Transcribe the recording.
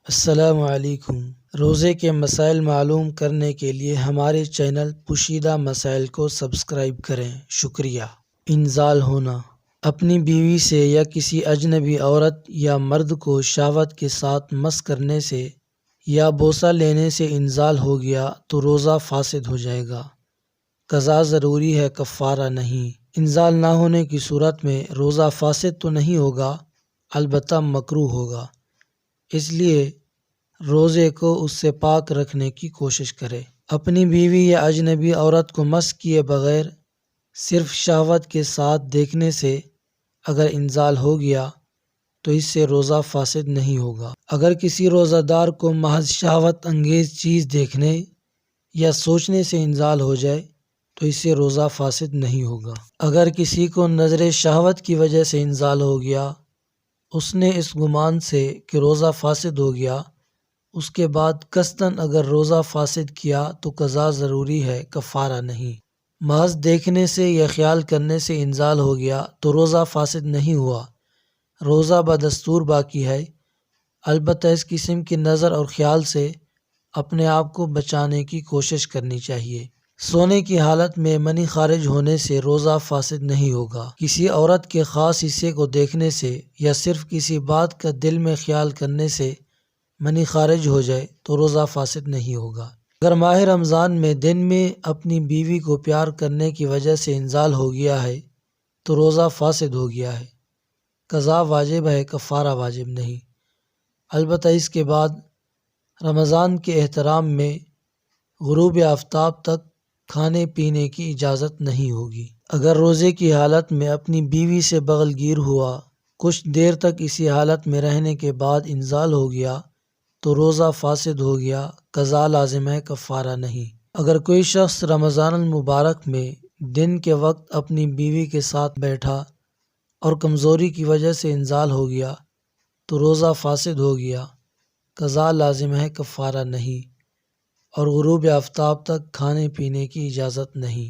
السلام علیکم۔ روزے کے مسائل معلوم کرنے کے لیے ہمارے چینل پوشیدہ مسائل کو سبسکرائب کریں۔ شکریہ۔ انزال ہونا: اپنی بیوی سے یا کسی اجنبی عورت یا مرد کو شہوت کے ساتھ مس کرنے سے یا بوسہ لینے سے انزال ہو گیا تو روزہ فاسد ہو جائے گا۔ قضا ضروری ہے، کفارہ نہیں۔ انزال نہ ہونے کی صورت میں روزہ فاسد تو نہیں ہوگا، البتہ مکروہ ہوگا، اس لیے روزے کو اس سے پاک رکھنے کی کوشش کرے۔ اپنی بیوی یا اجنبی عورت کو مس کیے بغیر صرف شہوت کے ساتھ دیکھنے سے اگر انزال ہو گیا تو اس سے روزہ فاسد نہیں ہوگا۔ اگر کسی روزہ دار کو محض شہوت انگیز چیز دیکھنے یا سوچنے سے انزال ہو جائے تو اس سے روزہ فاسد نہیں ہوگا۔ اگر کسی کو نظر شہوت کی وجہ سے انزال ہو گیا، اس نے اس گمان سے کہ روزہ فاسد ہو گیا، اس کے بعد قصداً اگر روزہ فاسد کیا تو قضا ضروری ہے، کفارہ نہیں۔ محض دیکھنے سے یا خیال کرنے سے انزال ہو گیا تو روزہ فاسد نہیں ہوا، روزہ بدستور باقی ہے، البتہ اس قسم کی نظر اور خیال سے اپنے آپ کو بچانے کی کوشش کرنی چاہیے۔ سونے کی حالت میں منی خارج ہونے سے روزہ فاسد نہیں ہوگا۔ کسی عورت کے خاص حصے کو دیکھنے سے یا صرف کسی بات کا دل میں خیال کرنے سے منی خارج ہو جائے تو روزہ فاسد نہیں ہوگا۔ اگر ماہ رمضان میں دن میں اپنی بیوی کو پیار کرنے کی وجہ سے انزال ہو گیا ہے تو روزہ فاسد ہو گیا ہے، قضا واجب ہے، کفارہ واجب نہیں۔ البتہ اس کے بعد رمضان کے احترام میں غروب آفتاب تک کھانے پینے کی اجازت نہیں ہوگی۔ اگر روزے کی حالت میں اپنی بیوی سے بغل گیر ہوا، کچھ دیر تک اسی حالت میں رہنے کے بعد انزال ہو گیا تو روزہ فاسد ہو گیا، قضا لازم ہے، کفارہ نہیں۔ اگر کوئی شخص رمضان المبارک میں دن کے وقت اپنی بیوی کے ساتھ بیٹھا اور کمزوری کی وجہ سے انزال ہو گیا تو روزہ فاسد ہو گیا، قضا لازم ہے، کفارہ نہیں، اور غروب آفتاب تک کھانے پینے کی اجازت نہیں۔